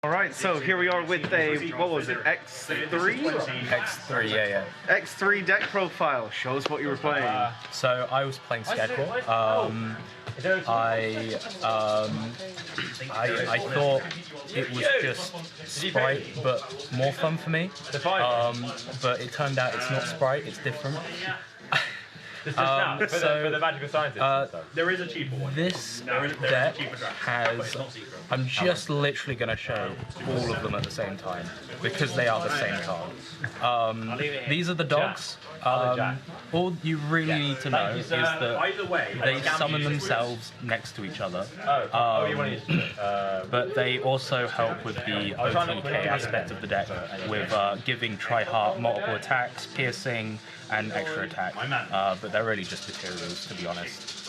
Alright, so here we are with a, what was it, X3? X3, yeah. X3 deck profile. Show us what you were playing. So I was playing SCARECLAW. I thought it was just Sprite, but more fun for me. But it turned out it's not Sprite, it's different. For the magical scientists. There is a cheaper one. This deck has... I'm just literally going to show all of them at the same time, because they are the same card. These are the dogs. All you really need to know is that they summon themselves next to each other. But they also help with the OTK aspect of the deck, with giving Tri-Heart multiple attacks, piercing, and extra attack. But they're really just materials, to be honest.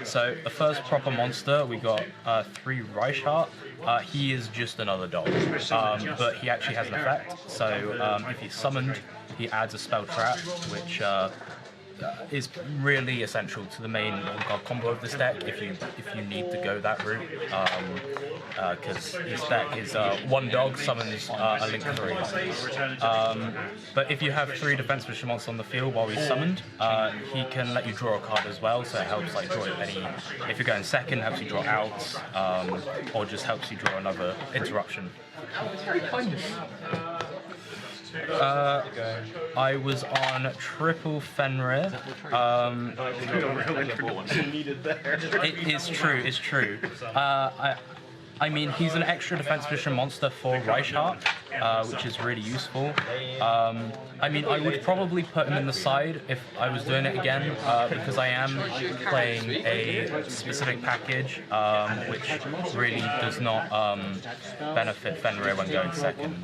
So the first proper monster, we got 3 Reichhardt. He is just another dog, but he actually has an effect. So if he's summoned, he adds a spell trap, which is really essential to the main god combo of this deck if you need to go that route, because this deck is 1 dog summons a link 3. But if you have 3 defense mission monsters on the field while he's summoned, he can let you draw a card as well, so it helps like draw any, if you're going second, helps you draw outs, or just helps you draw another interruption. I was on triple Fenrir. It is true, it's true. I mean, he's an extra defense mission monster for Reichhardt, which is really useful. I mean, I would probably put him in the side if I was doing it again, because I am playing a specific package, which really does not benefit Fenrir when going second.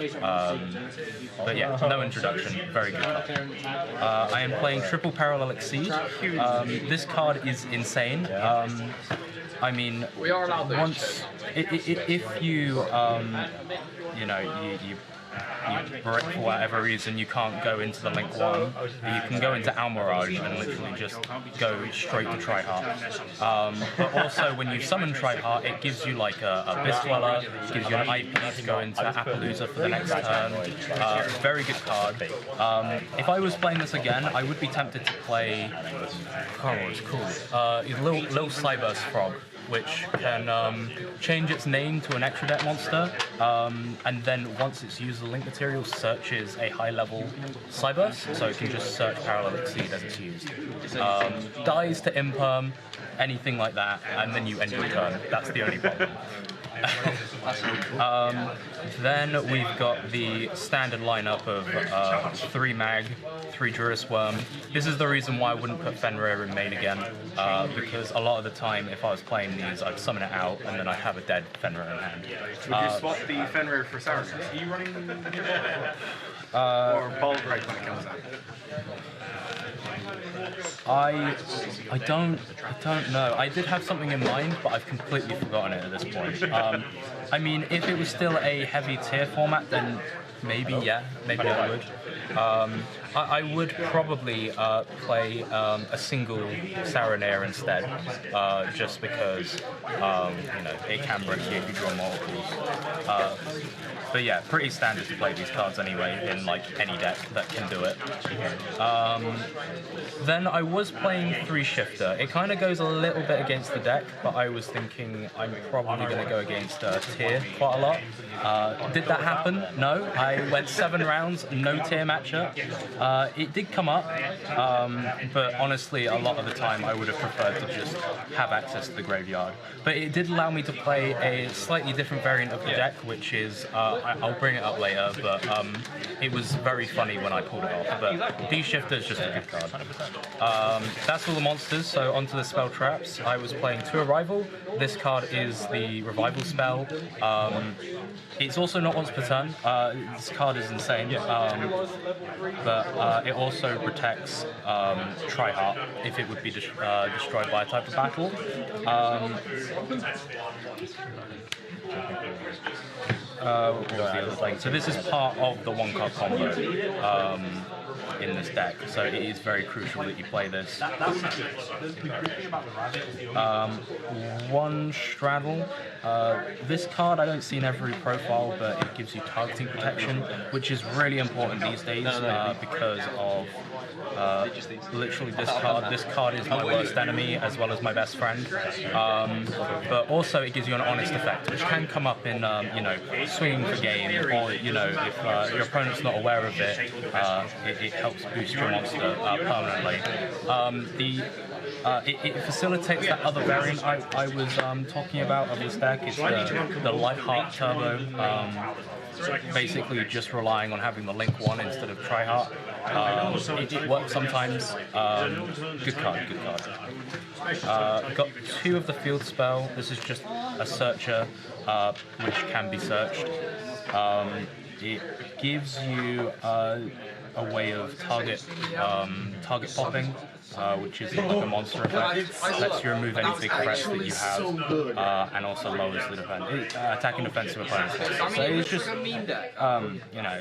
But yeah, no introduction, very good card. I am playing triple Parallel Exceed. This card is insane. I mean, once if you you know you brick for whatever reason you can't go into the link 1, you can go into Almirage and literally just go straight to Tri-Heart. But also when you summon Tri-Heart, it gives you like a Abyss Dweller, it gives you an IP to go into Appaloosa for the next turn. Very good card. If I was playing this again, I would be tempted to play, oh, it's cool, Little Cyburst Frog, which can change its name to an extra deck monster, and then once it's used the link material, searches a high-level Cyburst, so it can just search Parallel Exceed as it's used. Dies to Imperm, anything like that, and then you end your turn. That's the only problem. Then we've got the standard lineup of 3 Mag, 3 Juris Worm. This is the reason why I wouldn't put Fenrir in main again, because a lot of the time if I was playing these, I'd summon it out and then I'd have a dead Fenrir in hand. Would you swap the Fenrir for Saracens? Are you running or Baldright when it comes out? I don't know. I did have something in mind, but I've completely forgotten it at this point. I mean, if it was still a heavy tier format, then maybe, yeah, maybe I would. I would probably play a single Saranir instead, just because, you know, it can break you if you draw multiples. But yeah, pretty standard to play these cards anyway, in like any deck that can do it. Then I was playing 3 Shifter. It kind of goes a little bit against the deck, but I was thinking I'm probably going to go against Tier quite a lot. Did that happen? No. I went 7 rounds, no Tier matchup. It did come up, but honestly, a lot of the time I would have preferred to just have access to the graveyard. But it did allow me to play a slightly different variant of the deck, which is, I'll bring it up later, but it was very funny when I pulled it off. But D-Shifter is just a good card. That's all the monsters, so onto the spell traps. I was playing 2 Arrival. This card is the Revival spell. It's also not once per turn. This card is insane. But it also protects Tri-Heart if it would be destroyed by a type of battle. What was the other thing? So this is part of the one-card combo in this deck, so it is very crucial that you play this. One Straddle. This card I don't see in every profile, but it gives you targeting protection, which is really important these days because of literally this card. This card is my worst enemy as well as my best friend. But also it gives you an honest effect, which can come up in you know, swinging for game, or you know, if your opponent's not aware of it, it helps boost your monster permanently. It facilitates that other variant I was talking about of this deck. It's the Lightheart Turbo. Basically just relying on having the Link 1 instead of Tri-Heart. It works sometimes. Good card, good card. Got 2 of the field spell. This is just a searcher, which can be searched. It gives you a way of target popping, which is like a monster effect. Lets you remove any big threats that you have, and also lowers the attacking defensive opponent's monster. So it's just, you know,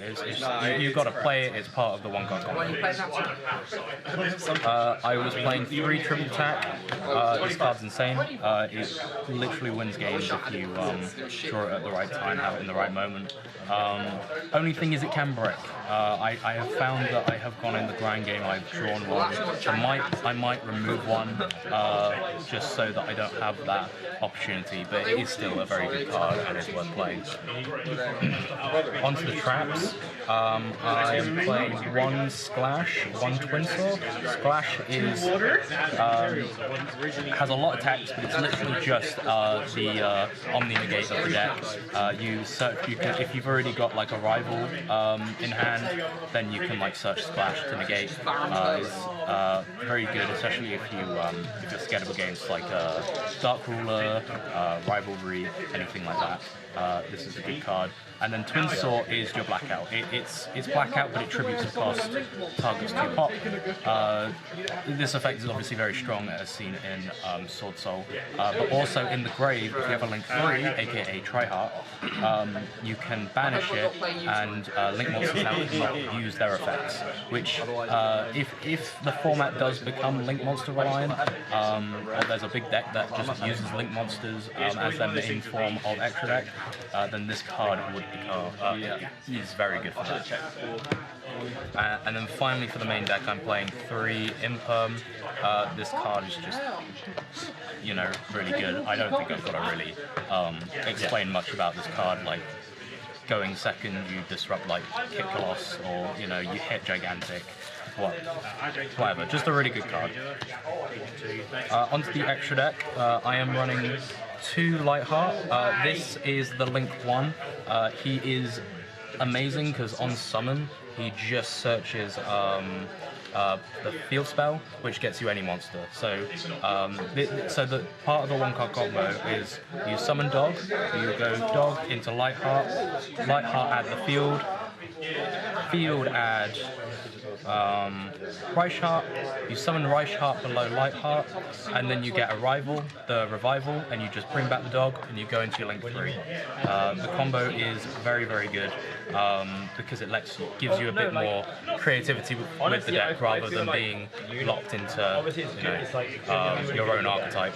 you've got to play it. It's part of the one-card combo. I was playing 3 triple attack. This card's insane. It literally wins games if you draw it at the right time, have it in the right moment. Only thing is it can break. I have found that I have gone in the grind game, I've drawn one. I might remove one just so that I don't have that opportunity, but it is still a very good card and it's worth playing. Onto the traps. I am playing 1 Splash, 1 Twin Saw. Splash is has a lot of attacks, but it's literally just the Omni Negate of the deck. You can, if you've already got like a rival in hand, then you can like search Splash to negate. It's very good, especially if you're scared of against like Dark Ruler, Rivalry, anything like that. This is a good card. And then Twin Saw is your Blackout. It's Blackout, but it tributes the cost, targets 2 pop. This effect is obviously very strong, as seen in Sword Soul. But also in the grave, if you have a Link 3, aka Tri-Heart, you can banish it, and Link monsters now cannot use their effects. Which, if the format does become Link monster reliant, or there's a big deck that just uses Link monsters as their main form of extra deck, then this card would become is very good for that. And then finally for the main deck, I'm playing 3 Imperm. This card is just, you know, really good. I don't think I've got to really explain much about this card. Like, going second, you disrupt like Kick Loss, or you know, you hit Gigantic. Whatever, just a really good card. Onto the extra deck, I am running 2 Lightheart. This is the Link 1. He is amazing because on summon he just searches the field spell, which gets you any monster. So, so the part of the one-card combo is you summon Dog, you go Dog into Lightheart, Lightheart add the field add Reichheart, you summon Reichheart below Lightheart, and then you get a rival, the Revival, and you just bring back the Dog, and you go into your Link 3. The combo is very, very good because it gives you a bit more creativity with the deck rather than being locked into, you know, your own archetype.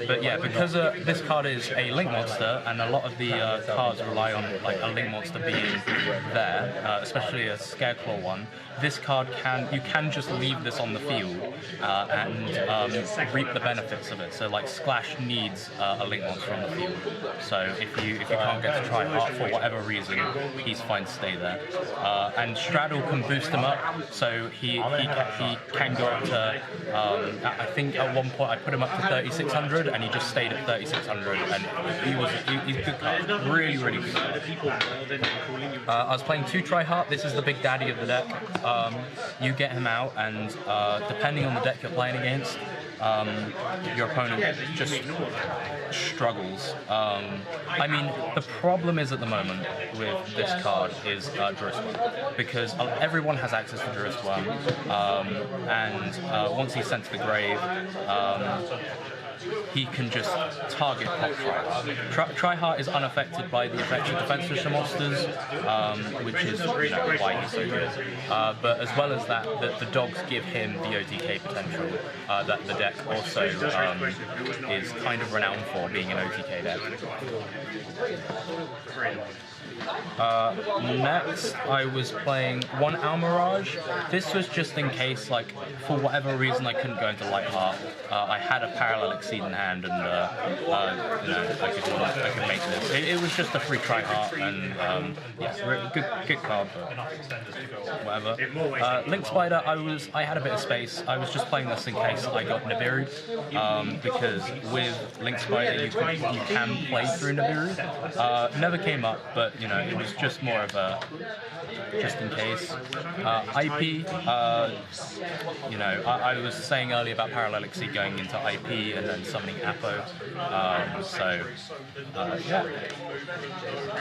But yeah, because this card is a Link monster, and a lot of the cards rely on like a Link monster being there, especially a Scareclaw one. This card you can just leave this on the field and reap the benefits of it. So like Splash needs a Link monster on the field. So if you can't get to Tri-Heart for whatever reason, he's fine to stay there. And Straddle can boost him up, so he can go up to I think at one point I put him up to 3600, and he just stayed at 3600, and he's a good card, really good card. I was playing 2 Tri-Heart. This is the big daddy of the deck. You get him out, and depending on the deck you're playing against, your opponent just struggles. I mean, the problem is at the moment with this card is Jerusalem, because everyone has access to Jerusalem, and once he's sent to the grave, he can just target pop tries. Tryhard is unaffected by the effects of defenseless monsters, which is why he's so good. But as well as that, the dogs give him the OTK potential that the deck also is kind of renowned for, being an OTK deck. Next, I was playing one Almirage. This was just in case, like, for whatever reason I couldn't go into Lightheart. I had a Parallel Exceed in hand, and I could make this. It was just a free Tryhard, and yeah, good card, but whatever. Link Spider, I had a bit of space. I was just playing this in case I got Nibiru, because with Link Spider you can play through Nibiru. Never came up, but it was just more of a just in case. IP, I was saying earlier about Parallel Exceed going into IP and then summoning Apo. Yeah.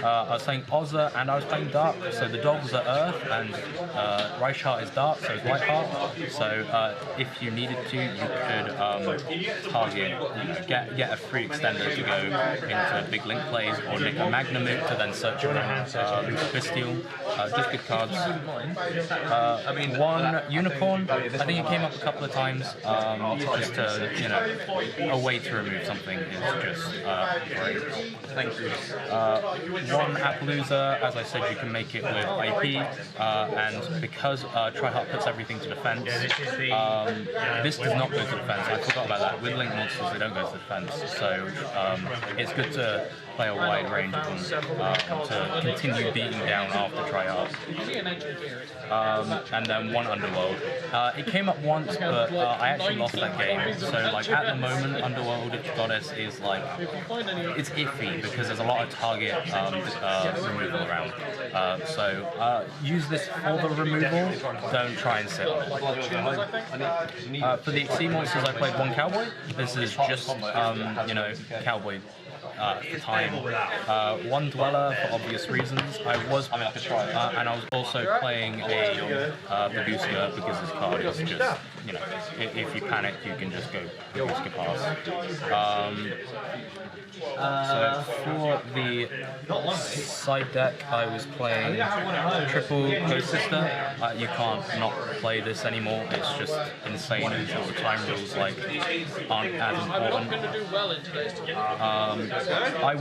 I was saying Ozza and I was playing Dark, so the dogs are Earth and Reichhardt is Dark, so is Whiteheart. So if you needed to, you could target, get a free extender to go into big link plays, or nick a Magnamut to then search around Bestial. Just good cards. One Unicorn, I think it came up a couple of times, just to, a way to remove something is just great. Thank you. One Appaloosa, as I said, you can make it with IP, and because Tryhard puts everything to defense, this does not go to defense. I forgot about that. With Link monsters, they don't go to defense, so it's good to play a wide range of them to continue beating down after Tryhard. And then one Underworld. It came up once, but I actually lost that game. So like at the moment, Underworld Goddess is like, it's iffy because there's a lot of target removal around. So use this for the removal. Don't try and sit on it. For the Exceed monsters, I played one Cowboy. This is just Cowboy. Time. One Dweller for obvious reasons. I was also playing a Babuska because this card is just, if you panic, you can just go Babuska pass. So for the side deck, I was playing triple Ghost Sister. You can't not play this anymore. It's just insane until the time rules aren't as important. I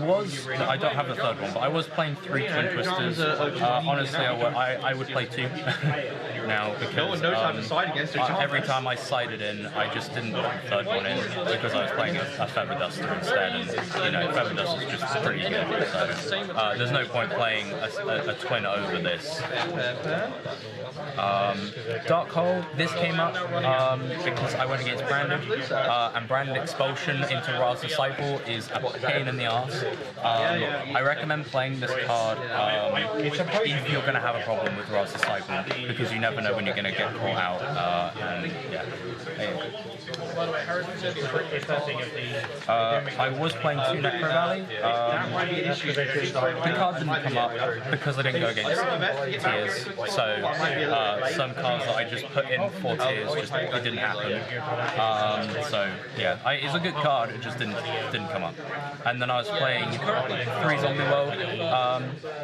don't have the third one, but I was playing 3 Twin Twisters. Honestly, I would play 2 now because every time I sided in, I just didn't put the third one in because I was playing a Feather Duster instead, and Feather Duster is just pretty good. So there's no point playing a twin over this. Dark Hole, this came up because I went against Branded, and Branded Expulsion into Ra's Disciple is a pain in the ass. I recommend playing this card if you're going to have a problem with Ra's Disciple, because you never know when you're going to get caught out. I was playing 2 Necro Valley. The card didn't come up because I didn't go against tiers, so some cards that I just put in 4 tiers, it didn't happen. So yeah, it's a good card, it just didn't come up. And then I was playing 3 Zombie World.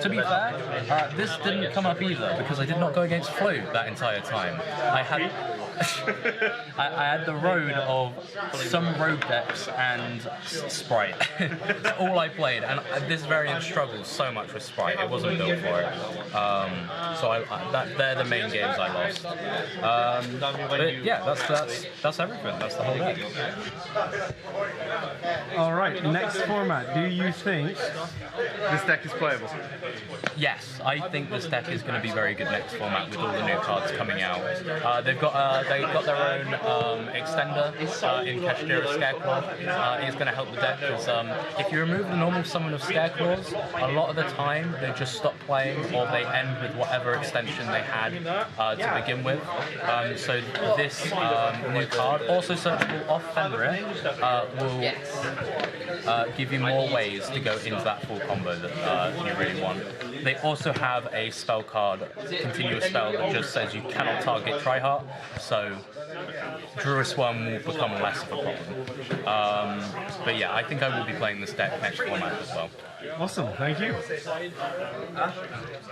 To be fair, this didn't come up either because I did not go against Flu that entire time. I had I had the road of some rogue decks and Sprite. That's all I played, and this variant struggles so much with Sprite. It wasn't built for it. So they're the main games I lost. But yeah, that's everything. That's the whole deck. Alright, next format. Do you think This deck is playable. Yes, I think this deck is going to be very good next format with all the new cards coming out. They've got their own extender in Kashira Scareclaw. It's going to help the deck because if you remove the normal summon of Scareclaws, a lot of the time they just stop playing or they end with whatever extension they had to begin with. So this new card, also searchable off Fenrir, will give you more ways to go into that full combo that you really want. They also have a spell card, continuous spell, that just says you cannot target Triheart, so Druid Swarm will become less of a problem. But yeah, I think I will be playing this deck next format as well. awesome, thank you.